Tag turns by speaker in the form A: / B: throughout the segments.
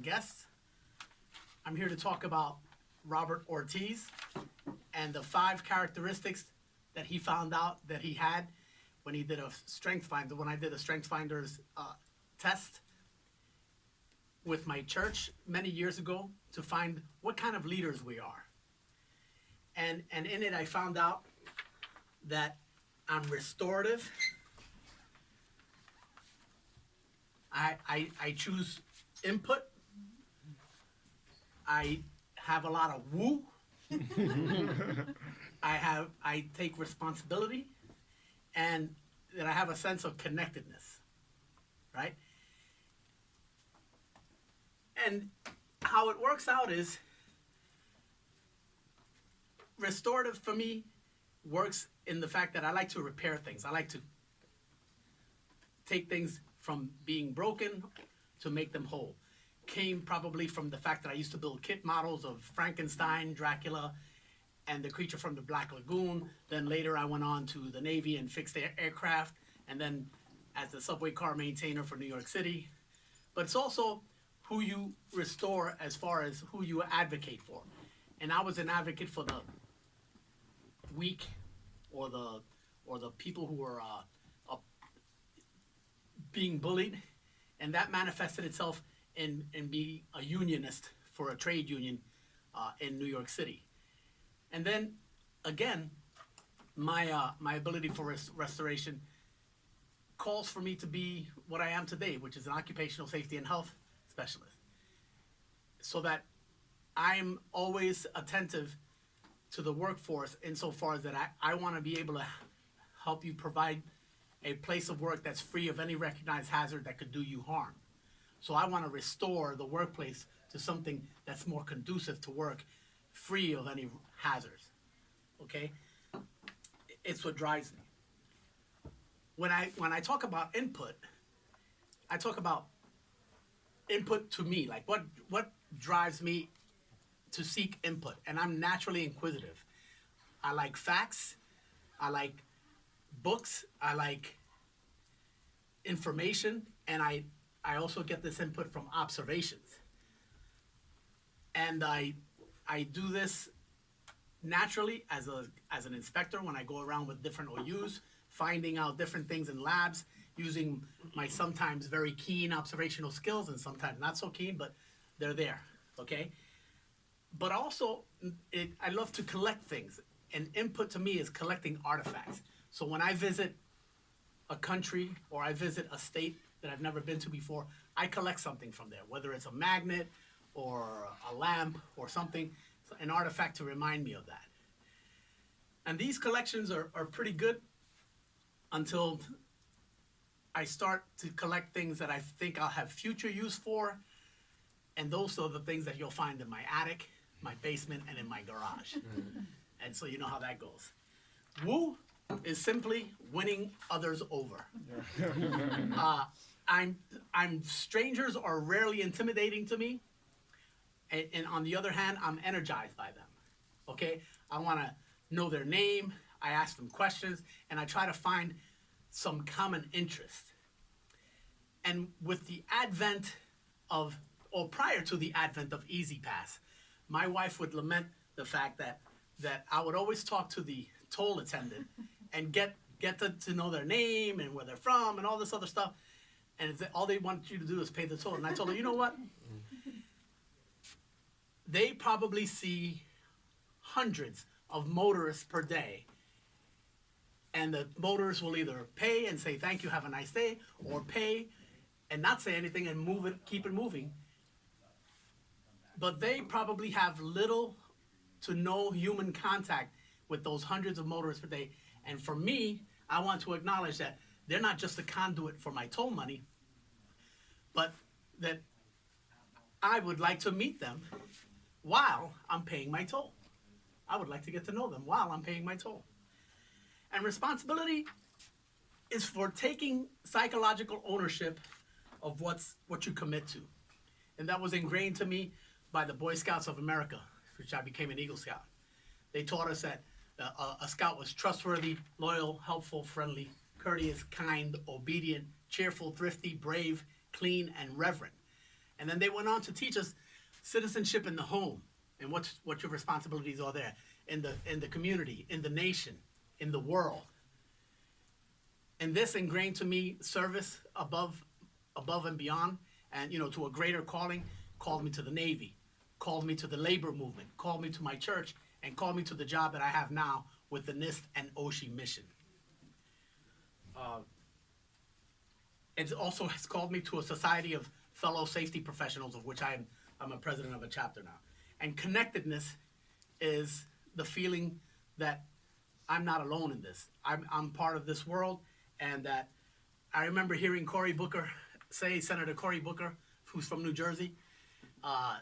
A: and guests. I'm here to talk about Robert Ortiz and the 5 characteristics that he found out that he had when he did a strength finder, when I did a strength finders test with my church many years ago to find what kind of leaders we are. And in it I found out that I'm restorative. I choose input. I have a lot of woo. I take responsibility, and that I have a sense of connectedness, right? And how it works out is restorative for me works in the fact that I like to repair things. I like to take things from being broken to make them whole. Came probably from the fact that I used to build kit models of Frankenstein, Dracula, and the creature from the Black Lagoon. Then later I went on to the Navy and fixed aircraft, and then as the subway car maintainer for New York City. But it's also who you restore as far as who you advocate for. And I was an advocate for the weak or the people who were being bullied, and that manifested itself in being a unionist for a trade union in New York City. And then again, my ability for restoration calls for me to be what I am today, which is an occupational safety and health specialist, so that I'm always attentive to the workforce insofar as that I want to be able to help you provide a place of work that's free of any recognized hazard that could do you harm. So I want to restore the workplace to something that's more conducive to work, free of any hazards, okay? It's what drives me. When I talk about input, I talk about input to me, like what drives me to seek input, and I'm naturally inquisitive. I like facts, I like books, I like information, and I also get this input from observations. And I do this naturally as an inspector when I go around with different OUs, finding out different things in labs, using my sometimes very keen observational skills and sometimes not so keen, but they're there, okay? But also, I love to collect things, and input to me is collecting artifacts. So when I visit a country or I visit a state that I've never been to before, I collect something from there, whether it's a magnet or a lamp or something, an artifact to remind me of that. And these collections are pretty good until I start to collect things that I think I'll have future use for, and those are the things that you'll find in my attic, my basement, and in my garage. And so you know how that goes. Woo is simply winning others over. I'm strangers are rarely intimidating to me, and on the other hand, I'm energized by them. Okay, I want to know their name. I ask them questions, and I try to find some common interest. And with the advent of, or prior to the advent of Easy Pass, my wife would lament the fact that I would always talk to the toll attendant and get to know their name and where they're from and all this other stuff. And all they want you to do is pay the toll. And I told her, you know what? They probably see hundreds of motorists per day. And the motorists will either pay and say, thank you, have a nice day, or pay and not say anything and move it, keep it moving. But they probably have little to no human contact with those hundreds of motorists per day. And for me, I want to acknowledge that they're not just a conduit for my toll money, but that I would like to meet them while I'm paying my toll. I would like to get to know them while I'm paying my toll. And responsibility is for taking psychological ownership of what you commit to. And that was ingrained to me by the Boy Scouts of America, which I became an Eagle Scout. They taught us that a scout was trustworthy, loyal, helpful, friendly, courteous, kind, obedient, cheerful, thrifty, brave, clean, and reverent. And then they went on to teach us citizenship in the home and what your responsibilities are there in the community, in the nation, in the world. And this ingrained to me service above and beyond, and to a greater calling. Called me to the Navy, called me to the labor movement, called me to my church, and called me to the job that I have now with the NIST and OSHI mission. It also has called me to a society of fellow safety professionals, of which I'm a president of a chapter now. And connectedness is the feeling that I'm not alone in this. I'm part of this world, and that I remember hearing Senator Cory Booker, who's from New Jersey,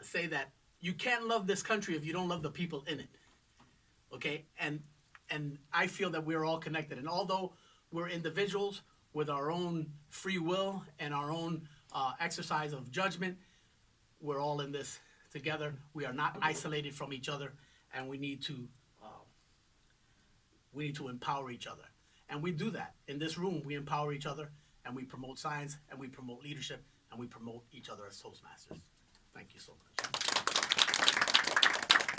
A: say that you can't love this country if you don't love the people in it. Okay, and I feel that we're all connected, and although we're individuals with our own free will and our own exercise of judgment, we're all in this together. We are not isolated from each other, and we need to empower each other. And we do that. In this room, we empower each other, and we promote science, and we promote leadership, and we promote each other as Toastmasters. Thank you so much.